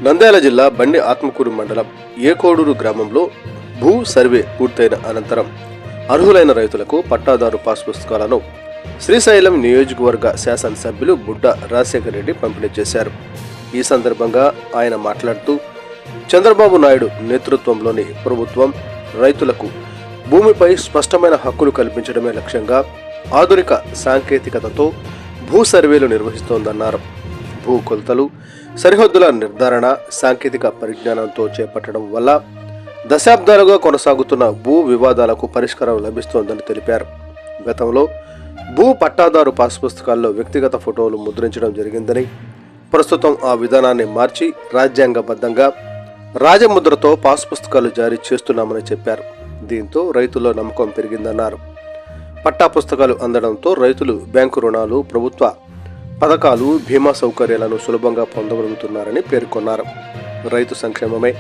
నంద్యాల జిల్లా బండి ఆత్మకూరు మండలం ఏకోడూరు గ్రామంలో భూ సర్వే పూర్తయిన అనంతరం అర్హులైన రైతులకు పట్టాదారు పాస్ పుస్తకాలను శ్రీశైలం నియోజకవర్గ శాసనసభ్యులు బుడ్డ రాజశేఖర రెడ్డి పంపిణీ చేశారు. ఈ సందర్భంగా ఆయన మాట్లాడుతూ చంద్రబాబు నాయుడు నేతృత్వంలోని ప్రభుత్వం రైతులకు భూమిపై స్పష్టమైన హక్కులు కల్పించడమే లక్ష్యంగా ఆధునిక సాంకేతికతతో భూ సర్వేలు నిర్వహిస్తోందన్నారు. భూ కొలతలు, సరిహద్దుల నిర్ధారణ సాంకేతిక పరిజ్ఞానంతో చేపట్టడం వల్ల దశాబ్దాలుగా కొనసాగుతున్న భూ వివాదాలకు పరిష్కారం లభిస్తోందని తెలిపారు. గతంలో భూ పట్టాదారు పాస్ పుస్తకాల్లో వ్యక్తిగత ఫోటోలు ముద్రించడం జరిగిందని, ప్రస్తుతం ఆ విధానాన్ని మార్చి రాజ్యాంగబద్ధంగా రాజముద్రతో పాస్ పుస్తకాలు జారీ చేస్తున్నామని చెప్పారు. దీంతో రైతుల్లో నమ్మకం పెరిగిందన్నారు. పట్టా పుస్తకాలు అందడంతో రైతులు బ్యాంకు రుణాలు, ప్రభుత్వ పథకాలు, బీమా సౌకర్యాలను సులభంగా పొందగలుగుతున్నారని పేర్కొన్నారు. రైతు సంక్షేమమే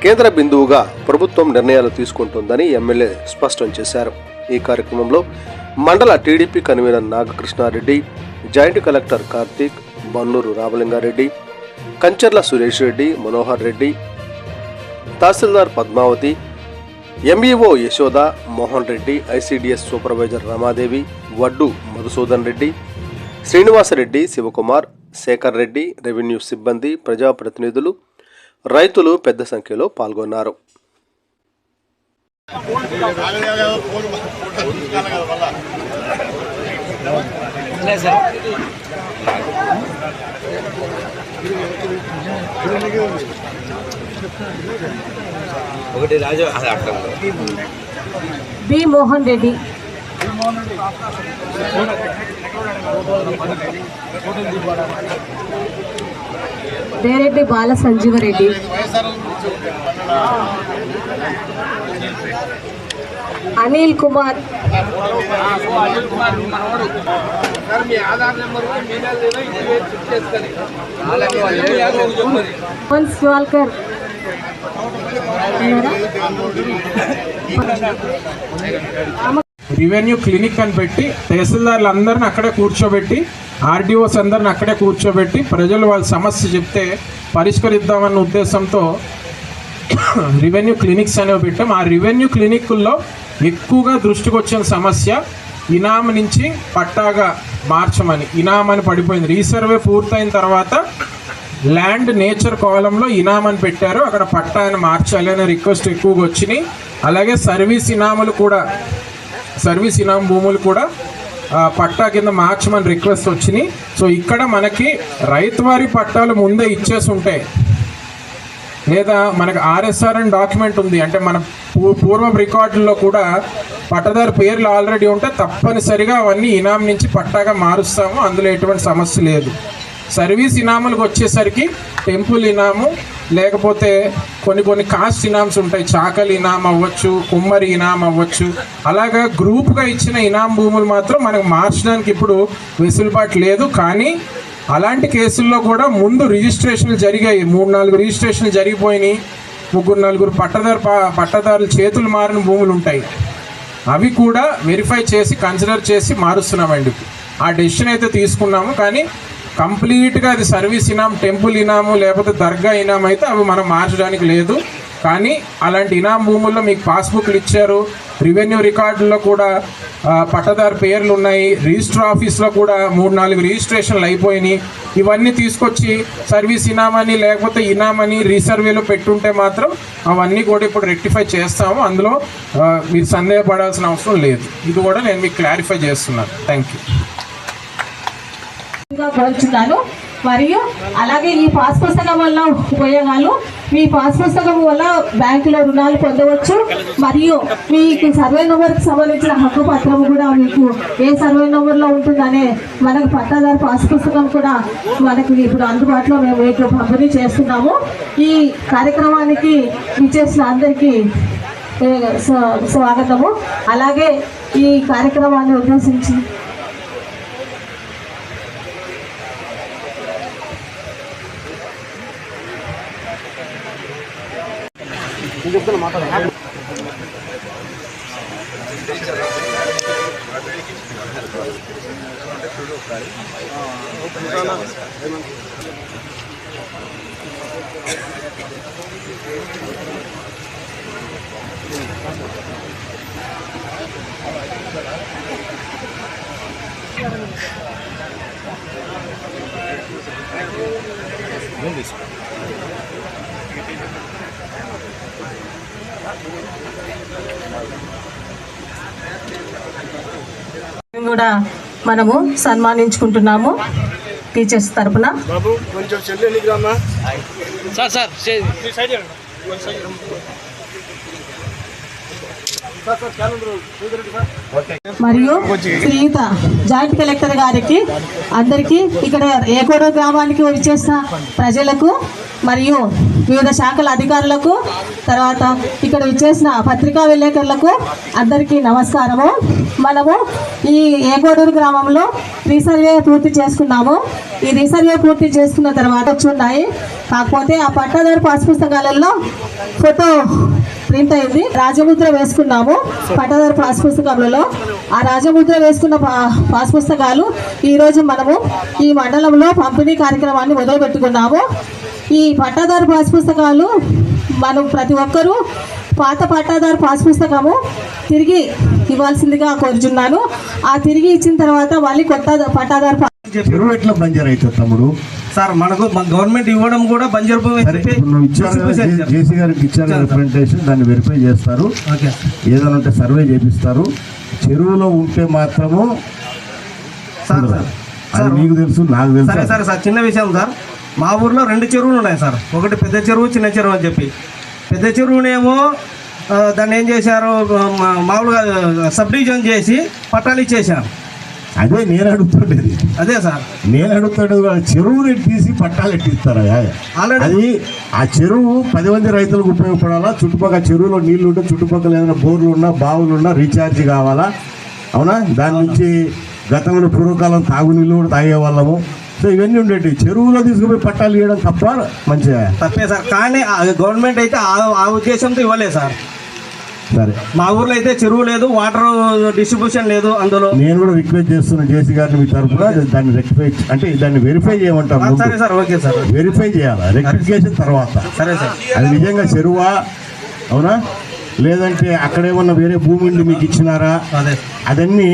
కేంద్ర బిందువుగా ప్రభుత్వం నిర్ణయాలు తీసుకుంటుందని ఎమ్మెల్యే స్పష్టం చేశారు. ఈ కార్యక్రమంలో మండల TDP convener Nagakrishnareddy, joint collector Karthik, Bannuru Ramalingareddy, Kancharla Suresh Reddy, Manohar Reddy, తహసీల్దార్ Padmavathi, MEO Yashoda, Mohan Reddy, ICDS supervisor Ramadevi, Vaddu Madhusudan Reddy, Srinivasareddy, Sivakumar, Sekhar Reddy, revenue సిబ్బంది, ప్రజాప్రతినిధులు, రైతులు పెద్ద సంఖ్యలో పాల్గొన్నారు. B Mohan Reddy, Dereddy Bala Sanjeevareddy, Anil Kumar, Swalkar, revenue clinic అని పెట్టి తహసీల్దార్లు అందరిని అక్కడే కూర్చోబెట్టి, ఆర్డీఓస్ అందరిని అక్కడే కూర్చోబెట్టి ప్రజలు వాళ్ళ సమస్య చెప్తే పరిష్కరిద్దామన్న ఉద్దేశంతో రెవెన్యూ క్లినిక్స్ అనేవి పెట్టాం. ఆ రెవెన్యూ క్లినిక్ల్లో ఎక్కువగా దృష్టికి వచ్చిన సమస్య ఇనాం నుంచి పట్టాగా మార్చమని. ఇనాం అని పడిపోయింది. రీసర్వే పూర్తయిన తర్వాత ల్యాండ్ నేచర్ కాలంలో ఇనాం అని పెట్టారు, అక్కడ పట్టా అని మార్చాలి అనే రిక్వెస్ట్ ఎక్కువగా వచ్చినాయి. అలాగే సర్వీస్ ఇనాం భూములు కూడా పట్టా కింద మార్చమని రిక్వెస్ట్ వచ్చినాయి. సో ఇక్కడ మనకి రైతువారి పట్టాలు ముందే ఇచ్చేసి ఉంటాయి, లేదా మనకు ఆర్ఎస్ఆర్ అని డాక్యుమెంట్ ఉంది అంటే మన పూర్వ రికార్డుల్లో కూడా పట్టదారు పేర్లు ఆల్రెడీ ఉంటే తప్పనిసరిగా అవన్నీ ఇనాం నుంచి పట్టాగా మారుస్తాము, అందులో ఎటువంటి సమస్య లేదు. సర్వీస్ ఇనాములకు వచ్చేసరికి టెంపుల్ ఇనాము, లేకపోతే కొన్ని కాస్ట్ ఇనామ్స్ ఉంటాయి, చాకలి ఇనాం అవ్వచ్చు, కుమ్మరి ఇనాం అవ్వచ్చు. అలాగా గ్రూప్గా ఇచ్చిన ఇనాం భూములు మాత్రం మనకు మార్చడానికి ఇప్పుడు వెసులుబాటు లేదు. కానీ అలాంటి కేసుల్లో కూడా ముందు రిజిస్ట్రేషన్లు జరిగాయి, 3-4 రిజిస్ట్రేషన్లు జరిగిపోయినాయి. 3-4 పట్టదారులు చేతులు మారిన భూములు ఉంటాయి, అవి కూడా వెరిఫై చేసి కన్సిడర్ చేసి మారుస్తున్నామండి. ఆ డెసిషన్ అయితే తీసుకున్నాము. కానీ కంప్లీట్గా అది సర్వీస్ ఇనాం, టెంపుల్ ఇనాము, లేకపోతే దర్గా ఇనాం అయితే అవి మనం మార్చడానికి లేదు. కానీ అలాంటి ఇనాం భూముల్లో మీకు పాస్బుక్లు ఇచ్చారు, రెవెన్యూ రికార్డుల్లో కూడా పట్టదారు పేర్లు ఉన్నాయి, రిజిస్టర్ ఆఫీస్లో కూడా 3-4 రిజిస్ట్రేషన్లు అయిపోయినాయి. ఇవన్నీ తీసుకొచ్చి సర్వీస్ ఇనామని లేకపోతే ఇనామని రీసర్వేలో పెట్టుంటే మాత్రం అవన్నీ కూడా ఇప్పుడు రెక్టిఫై చేస్తాము. అందులో మీరు సందేహపడాల్సిన అవసరం లేదు. ఇది కూడా నేను మీకు క్లారిఫై చేస్తున్నాను. Thank you. కోరుచున్నాను. మరియు అలాగే ఈ పాస్ పుస్తకం వల్ల ఉపయోగాలు, మీ పాస్ పుస్తకం వల్ల బ్యాంకులో రుణాలు పొందవచ్చు. మరియు మీకు సర్వే నెంబర్కి సంబంధించిన హక్కు పత్రం కూడా మీకు ఏ సర్వే నెంబర్లో ఉంటుందనే మనకు పట్టాదారు పాస్ పుస్తకం కూడా మనకు ఇప్పుడు అందుబాటులో మేము మీకు పంపిణీ చేస్తున్నాము. ఈ కార్యక్రమానికి ఇచ్చేసిన అందరికీ స్వాగతము. అలాగే ఈ కార్యక్రమాన్ని ఉద్దేశించి కూడా మనము సన్మానించుకుంటున్నాము టీచర్స్ తరపున. మరియు శ్రీయుత జాయింట్ కలెక్టర్ గారికి, అందరికీ, ఇక్కడ ఏకోడో గ్రామానికి వచ్చేసిన ప్రజలకు మరియు వివిధ శాఖల అధికారులకు, తర్వాత ఇక్కడ వచ్చేసిన పత్రికా విలేకరులకు అందరికీ నమస్కారము. మనము ఈ ఏకోడూరు గ్రామంలో రీసర్వే పూర్తి చేసుకున్నాము. ఈ రీసర్వే పూర్తి చేసుకున్న తర్వాత వచ్చున్నాయి. కాకపోతే ఆ పట్టాదారు పాస్ పుస్తకాలలో ఫోటో ప్రింట్ అయింది, రాజముద్ర వేసుకున్నాము పట్టాదారు పాస్ పుస్తకాలలో. ఆ రాజముద్ర వేసుకున్న పాస్ పుస్తకాలు ఈరోజు మనము ఈ మండలంలో పంపిణీ కార్యక్రమాన్ని మొదలుపెట్టుకున్నాము. ఈ పట్టాదారు పాస్ పుస్తకాలు మనం ప్రతి ఒక్కరూ పాత పట్టాదారు పాస్ పుస్తకము తిరిగి ఇవ్వాల్సిందిగా కోరుచున్నాను. ఆ తిరిగి ఇచ్చిన తర్వాత మళ్ళీ కొత్త పట్టాదారు చెరువు ఎట్లా బంజర్ అవుతుంది తమ్ముడు? సార్ మనకు గవర్నమెంట్ ఇవ్వడం కూడా బంజర్ జేసీ గారికి ఇచ్చారు రిప్రజెంటేషన్, దాన్ని వెరిఫై చేస్తారు, ఏదైనా ఉంటే సర్వే చేపిస్తారు. చెరువులో ఉంటే మాత్రము అది మీకు తెలుసు, నాకు తెలుసు. సరే సరే సార్, చిన్న విషయం సార్, మా ఊర్లో 2 చెరువులు ఉన్నాయి సార్. ఒకటి పెద్ద చెరువు, చిన్న చెరువు అని చెప్పి. పెద్ద చెరువునేమో దాన్ని ఏం చేశారు, మామూలుగా సబ్ డివిజన్ చేసి పట్టాలు ఇచ్చేసారు. అదే నేను అడుగుతుండేది, అదే సార్ నేను అడుగుతుండేది. చెరువుని తీసి పట్టాలు ఎట్టిస్తారా? అది ఆ చెరువు 10 మంది రైతులకు ఉపయోగపడాలా? చుట్టుపక్కల చెరువులో నీళ్లు ఉంటే చుట్టుపక్కల ఏదైనా బోర్లు ఉన్నా, బావులు ఉన్నా రీఛార్జ్ కావాలా? అవునా? దాని నుంచి గతంలో పూర్వకాలం తాగునీళ్ళు కూడా తాగేవాళ్ళము. సో ఇవన్నీ ఉండేవి. చెరువులో తీసుకుపోయి పట్టాలు ఇవ్వడం తప్ప? మంచిగా తప్పే సార్, కానీ గవర్నమెంట్ అయితే ఆ ఉద్దేశంతో ఇవ్వలేదు సార్. సరే, మా ఊర్లో అయితే చెరువు లేదు, వాటర్ డిస్ట్రిబ్యూషన్ లేదు. అందులో నేను కూడా రిక్వెస్ట్ చేస్తున్నా జేసీ గారిని, మీ తరఫున దాన్ని రెక్టిఫై, అంటే దాన్ని వెరిఫై చేయమంటారు. సరే సార్, ఓకే సార్, వెరిఫై చేయాలి రెక్టిఫికేషన్ తర్వాత. సరే సార్, అది నిజంగా చెరువా, అవునా, లేదంటే అక్కడేమన్నా వేరే భూమి ఉండి మీకు ఇచ్చినారా, అదన్నీ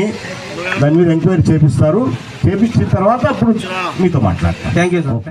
దాని మీద ఎంక్వైరీ చేపిస్తారు. చేపించిన తర్వాత అప్పుడు మీతో మాట్లాడతారు. Thank you sir.